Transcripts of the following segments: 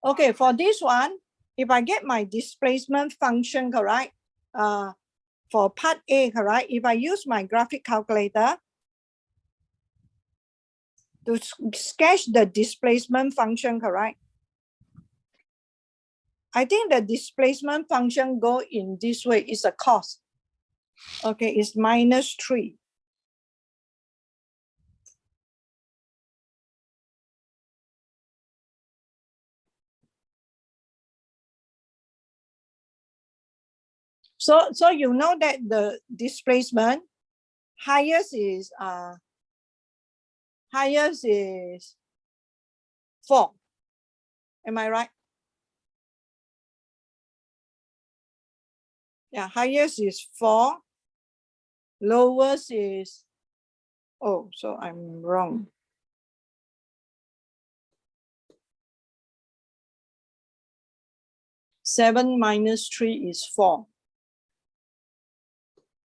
Okay, for this one, if I get my displacement function correct, for part A, correct, if I use my graphic calculator to sketch the displacement function, correct, I think the displacement function go in this way, is a cos. Okay, it's -3. So you know that the displacement highest is 4. Am I right? Yeah, highest is 4. Lowest is, oh, so I'm wrong. Seven minus 3 is 4.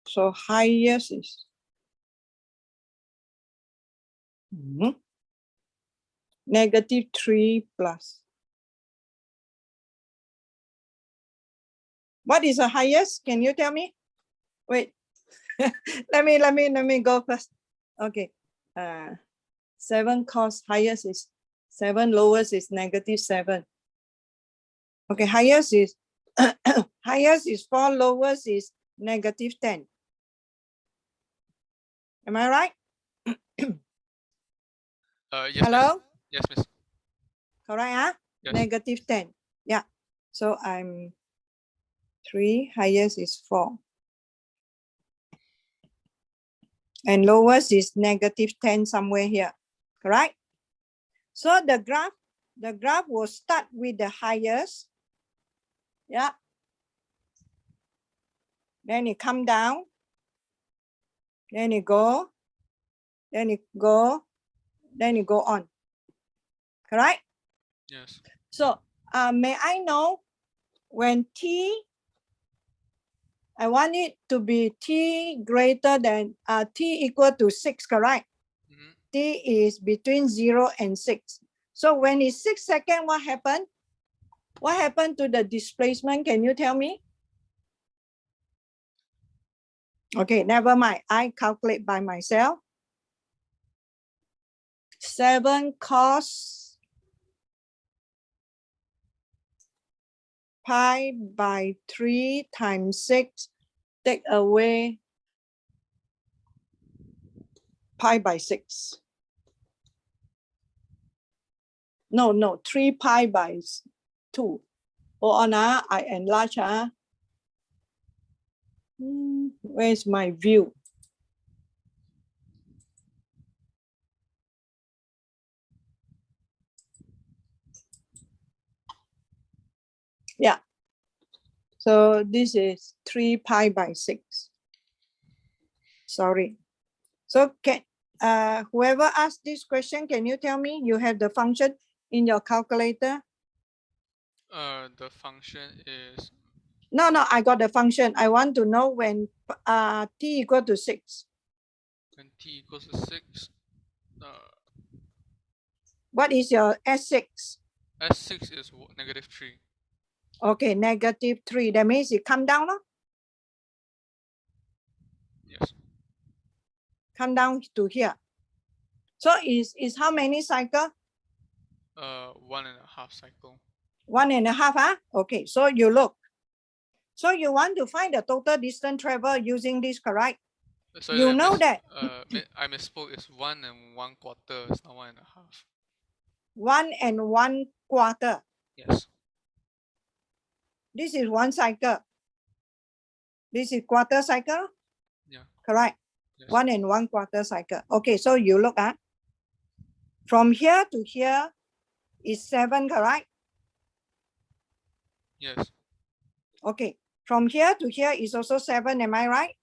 So highest is -3 plus. What is the highest? Can you tell me? Wait, let me go first. Okay, 7 cos highest is 7, lowest is -7. Okay, highest is highest is 4, lowest is -10. Am I right? Yes, Hello? Miss. Yes, Miss. Correct, huh? Yes. -10. Yeah. So I'm 3, highest is 4. And lowest is -10 somewhere here. Correct? So the graph will start with the highest. Yeah. Then it come down. Then it go. Then it go. Then it go on. Correct? Yes. So may I know when I want it to be t greater than t equal to 6, correct? T is between 0 and 6. So when it's 6 seconds, what happened? What happened to the displacement? Can you tell me? Okay, never mind. I calculate by myself. 7 cos pi by 3 times 6, take away pi by 6. No, 3 pi by 2. Hold on, I enlarge. Where's my view? Yeah. So this is 3 pi by 6. Sorry. So can whoever asked this question, can you tell me you have the function in your calculator? The function is. No, I got the function. I want to know when t equal to 6. When t equals to 6. What is your S6? S6 is -3. Okay, -3. That means it come down, no? Yes. Come down to here. So is how many cycle? 1.5 cycle. 1.5, huh? Okay, so you look. So you want to find the total distance traveled using this, correct? So you know that. I misspoke. It's 1 1/4. It's not 1.5. 1 1/4. Yes. This is 1 cycle. This is quarter cycle. Yeah. Correct. Yes. 1 1/4 cycle. Okay, so you look at from here to here is 7, correct? Yes. Okay, from here to here is also 7. Am I right?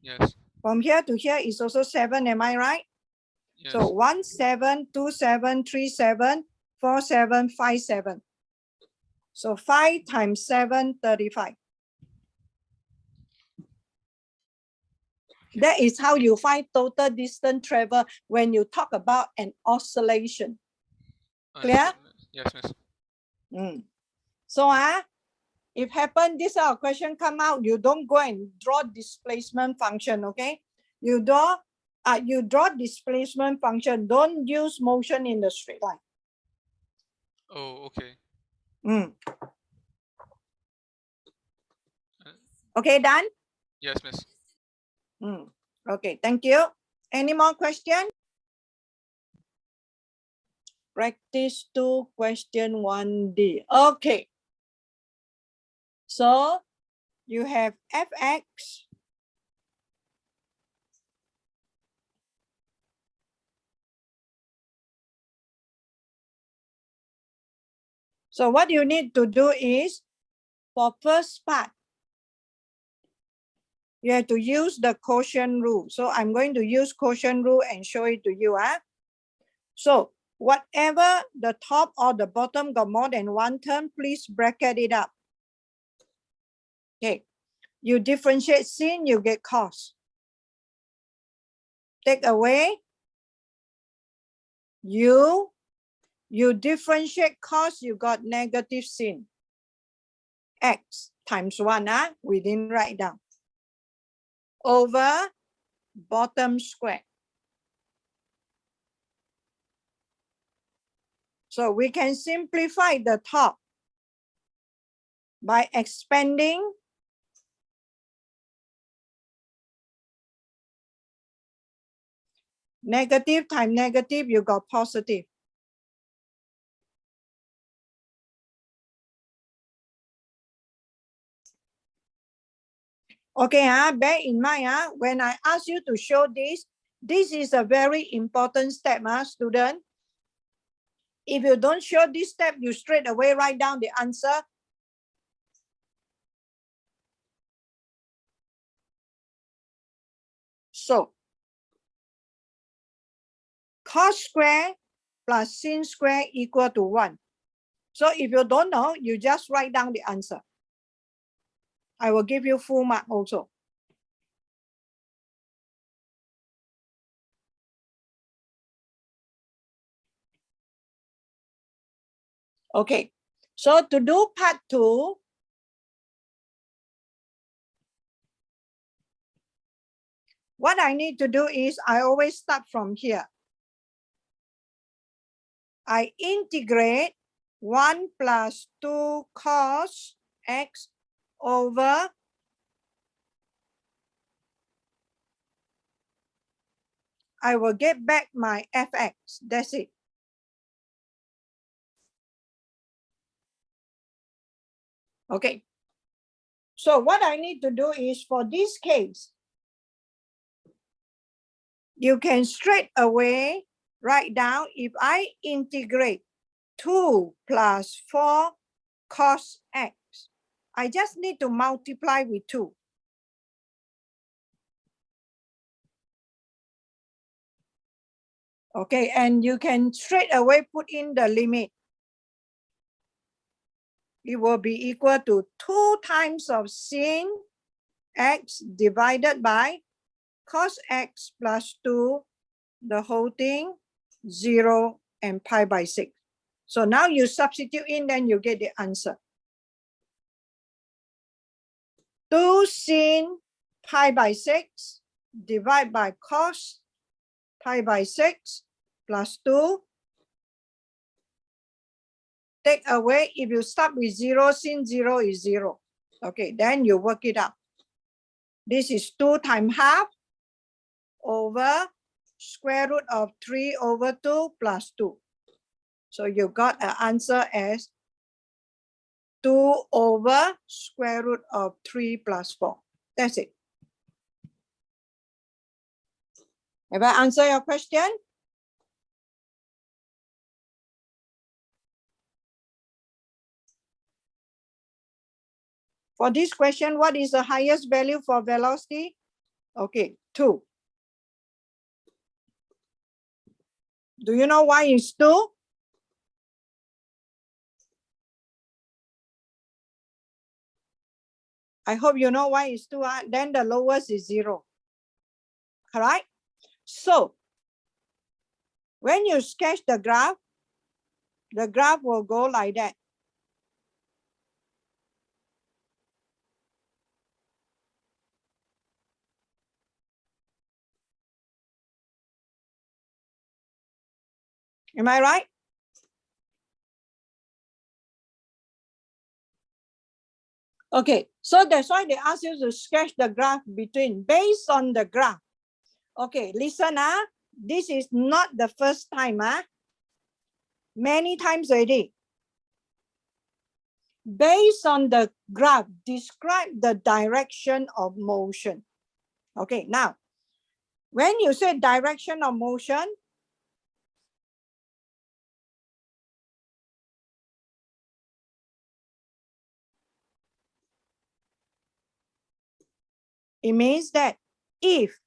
Yes. From here to here is also 7. Am I right? Yes. So 1 7 2 7 3 7 4 7 5 7. So 5 times 7, 35. That is how you find total distance travel when you talk about an oscillation. Clear? Yes, Miss. So if happen this question come out, you don't go and draw displacement function, okay? You draw displacement function. Don't use motion in the straight line. Oh, okay. Okay, done? Yes, miss. Okay, thank you. Any more question? Practice 2, question 1D. Okay. So you have fx. So what you need to do is, for first part, you have to use the quotient rule. So I'm going to use quotient rule and show it to you. So whatever the top or the bottom got more than one term, please bracket it up. Okay. You differentiate sin, you get cos. Take away, you differentiate cos, you got negative sin. X times 1, we didn't write down. Over bottom square. So we can simplify the top by expanding negative times negative, you got positive. Okay, bear in mind, when I ask you to show this, this is a very important step, student. If you don't show this step, you straight away write down the answer. So, cos square plus sin square equal to 1. So if you don't know, you just write down the answer. I will give you full mark also. Okay, so to do part 2, what I need to do is I always start from here. I integrate 1 plus 2 cos x over I will get back my fx. That's it. Okay. So what I need to do is, for this case, you can straight away write down, if I integrate 2 plus 4 cos x, I just need to multiply with 2. Okay, and you can straight away put in the limit. It will be equal to 2 times of sin x divided by cos x plus 2, the whole thing, 0 and pi by 6. So now you substitute in, then you get the answer. 2 sin pi by 6 divided by cos pi by 6 plus 2. Take away, if you start with 0, sin 0 is 0. Okay, then you work it out. This is 2 times half over square root of 3 over 2 plus 2. So you got an answer as 2 over square root of 3 plus 4. That's it. Have I answered your question? For this question, what is the highest value for velocity? Okay, 2. Do you know why it's 2? I hope you know why it's 2. Then the lowest is 0. Correct? So, when you sketch the graph will go like that. Am I right? Okay, so that's why they ask you to sketch the graph between based on the graph. Okay, listen, this is not the first time, many times already. Based on the graph, describe the direction of motion. Okay, now, when you say direction of motion, it means that if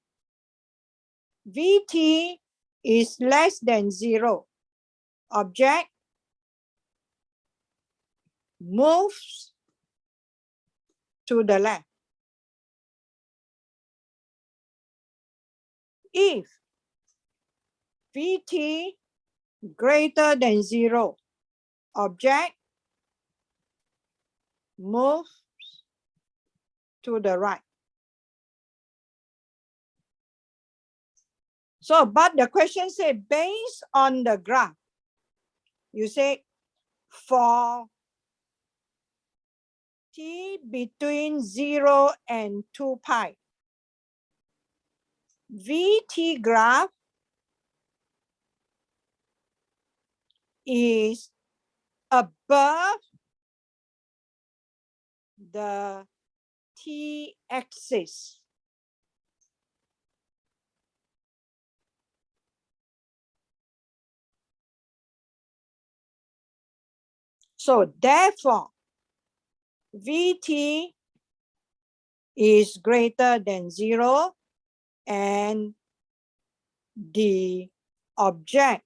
Vt is less than 0, object moves to the left. If Vt greater than 0, object moves to the right. So, but the question says based on the graph, you say for t between 0 and 2 pi, Vt graph is above the t-axis. So therefore, Vt is greater than 0 and the object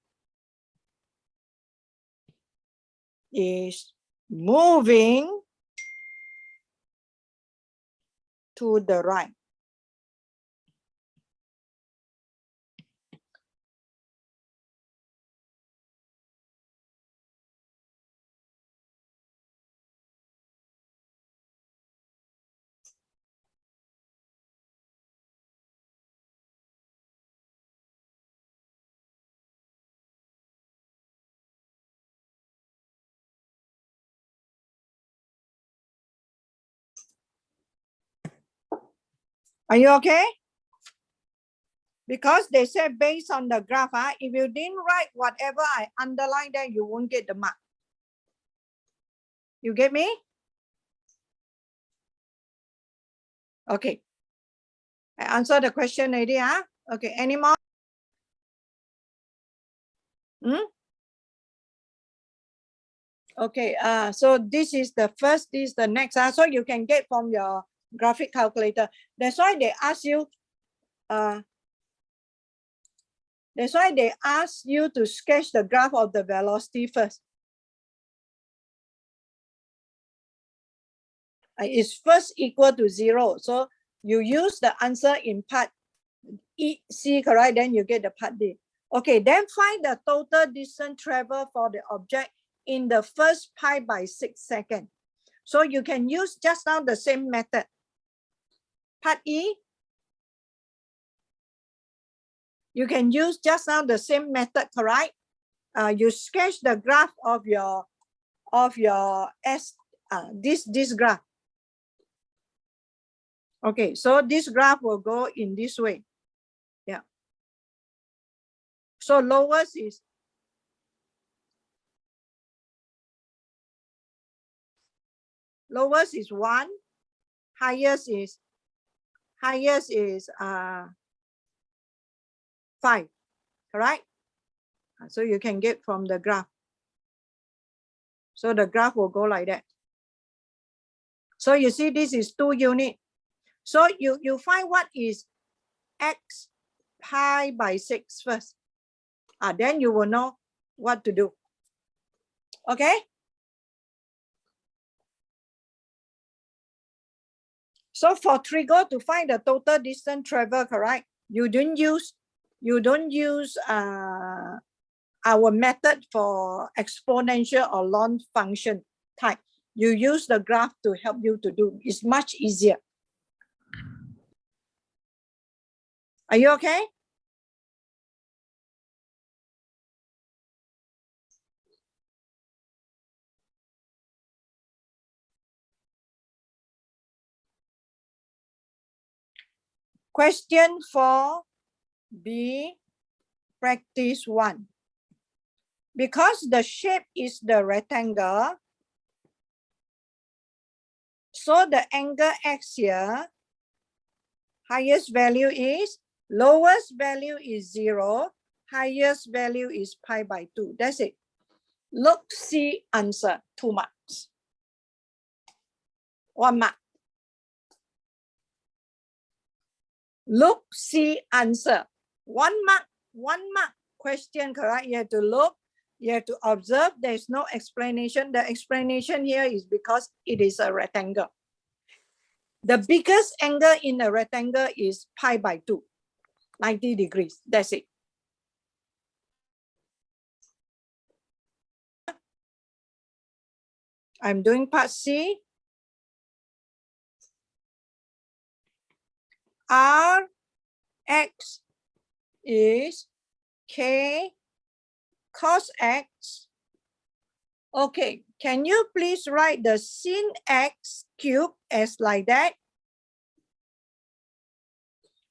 is moving to the right. Are you okay? Because they said based on the graph, if you didn't write whatever I underline there, you won't get the mark. You get me? Okay. I answered the question already, Okay, any more? Okay, so this is the first, this is the next, so you can get from your graphic calculator. That's why they ask you, that's why they ask you to sketch the graph of the velocity first. It's first equal to 0. So you use the answer in part C, correct? Then you get the part D. Okay, then find the total distance traveled for the object in the first pi by 6 seconds. So you can use just now the same method. Part E, you can use just now the same method, correct? You sketch the graph of your this graph. Okay, so this graph will go in this way. Yeah. So lowest is lowest is 1, highest is 5, correct? So you can get from the graph. So the graph will go like that. So you see this is 2 units. So you find what is x pi by 6 first. Then you will know what to do. Okay? So for trigo, to find the total distance traveled, correct? You don't use our method for exponential or long function type. You use the graph to help you to do. It's much easier. Are you okay? Question 4B, practice 1. Because the shape is the rectangle, so the angle X here, highest value is, lowest value is 0, highest value is pi by 2. That's it. Look, see, answer, 2 marks. 1 mark. Look, see, answer. 1 mark, 1 mark. Question correct. You have to look, you have to observe. There's no explanation. The explanation here is because it is a rectangle. The biggest angle in a rectangle is pi by 2, 90 degrees. That's it. I'm doing part C. Rx is K cos X. Okay, can you please write the sin X cube as like that?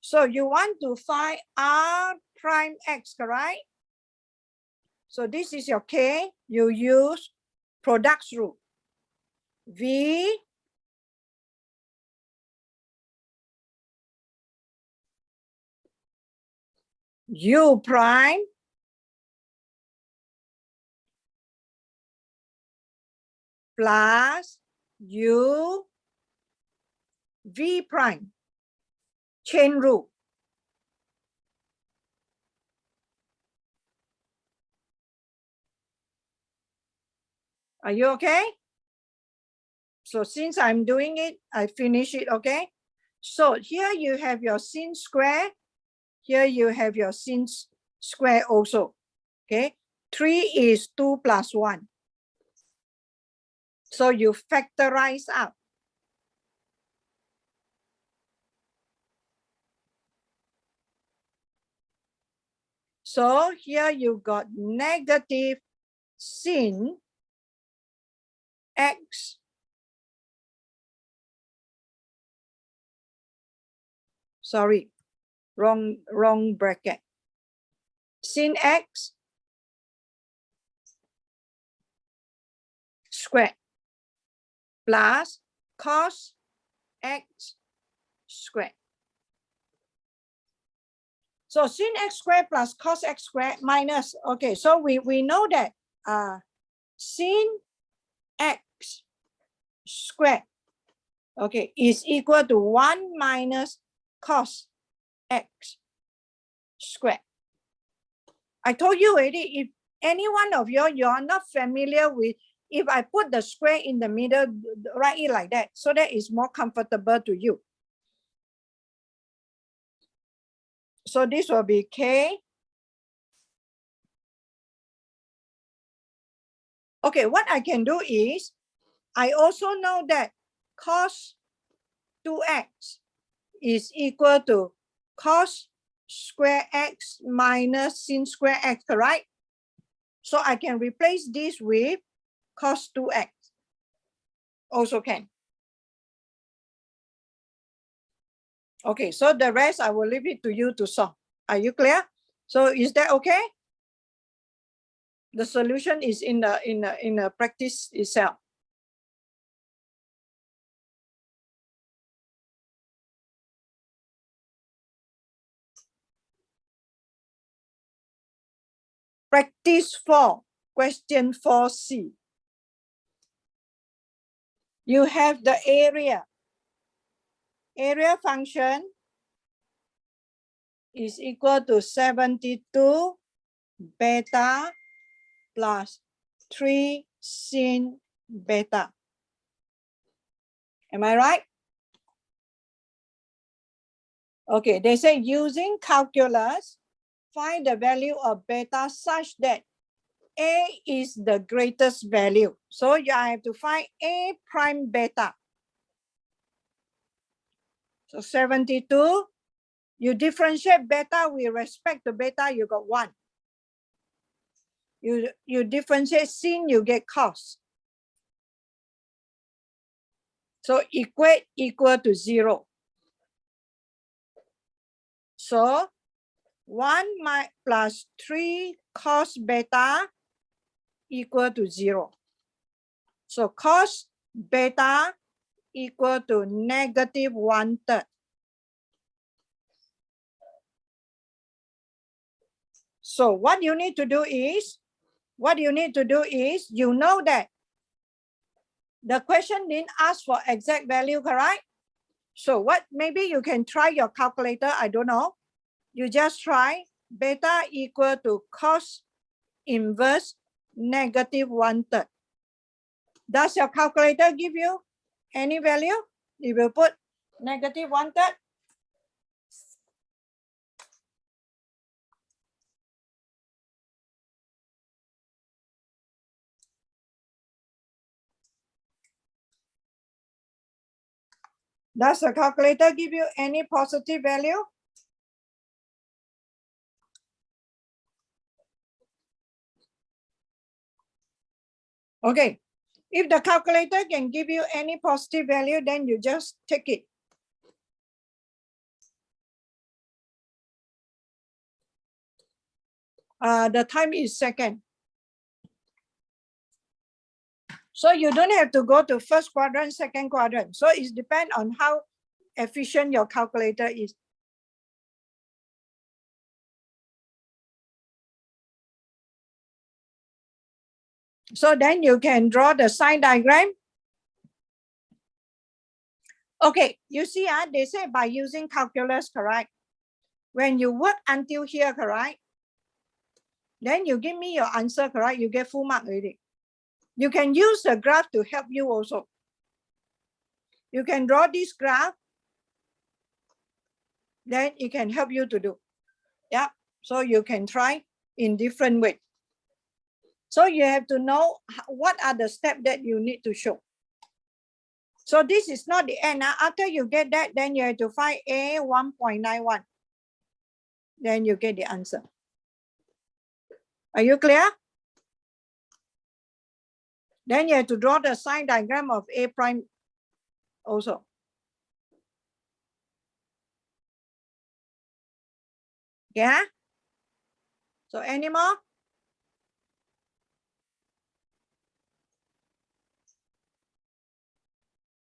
So you want to find R prime X, correct? So this is your K. You use product rule. V U prime plus U V prime. Chain rule. Are you okay? So since I'm doing it, I finish it, okay? So here you have your sin square. Here you have your sin square also, okay? 3 is 2 plus 1. So you factorize out. So here you got negative sin X sorry, wrong bracket. Sin X squared plus cos X squared. So sin X squared plus cos X squared minus, okay, so we know that sin X squared, okay, is equal to 1 minus cos X squared. I told you already, if any one of you are not familiar with, if I put the square in the middle, write it like that, so that is more comfortable to you. So this will be K. Okay, what I can do is, I also know that cos 2x is equal to cos square x minus sin square x, correct? So I can replace this with cos 2x. Also can. Okay, so the rest I will leave it to you to solve. Are you clear? So is that okay? The solution is in the practice itself. Practice 4, question 4C. You have the area. Area function is equal to 72 beta plus 3 sin beta. Am I right? Okay, they say using calculus, find the value of beta such that A is the greatest value. So you have to find A prime beta. So 72, you differentiate beta with respect to beta, you got 1. You differentiate sin, you get cos. So equate equal to 0. So 1 plus 3 cos beta equal to 0. So cos beta equal to negative 1/3. So what you need to do is, you know that the question didn't ask for exact value, correct? So what, maybe you can try your calculator, I don't know. You just try beta equal to cos inverse negative 1/3. Does your calculator give you any value? You will put negative 1/3. Does the calculator give you any positive value? Okay, if the calculator can give you any positive value, then you just take it. The time is second. So you don't have to go to first quadrant, second quadrant. So it depends on how efficient your calculator is. So then you can draw the sign diagram. Okay, you see, they say by using calculus, correct? When you work until here, correct? Then you give me your answer, correct? You get full mark already. You can use the graph to help you also. You can draw this graph, then it can help you to do. Yeah, so you can try in different ways. So you have to know what are the steps that you need to show. So this is not the end. After you get that, then you have to find A 1.91. Then you get the answer. Are you clear? Then you have to draw the sign diagram of A prime also. Yeah? So any more?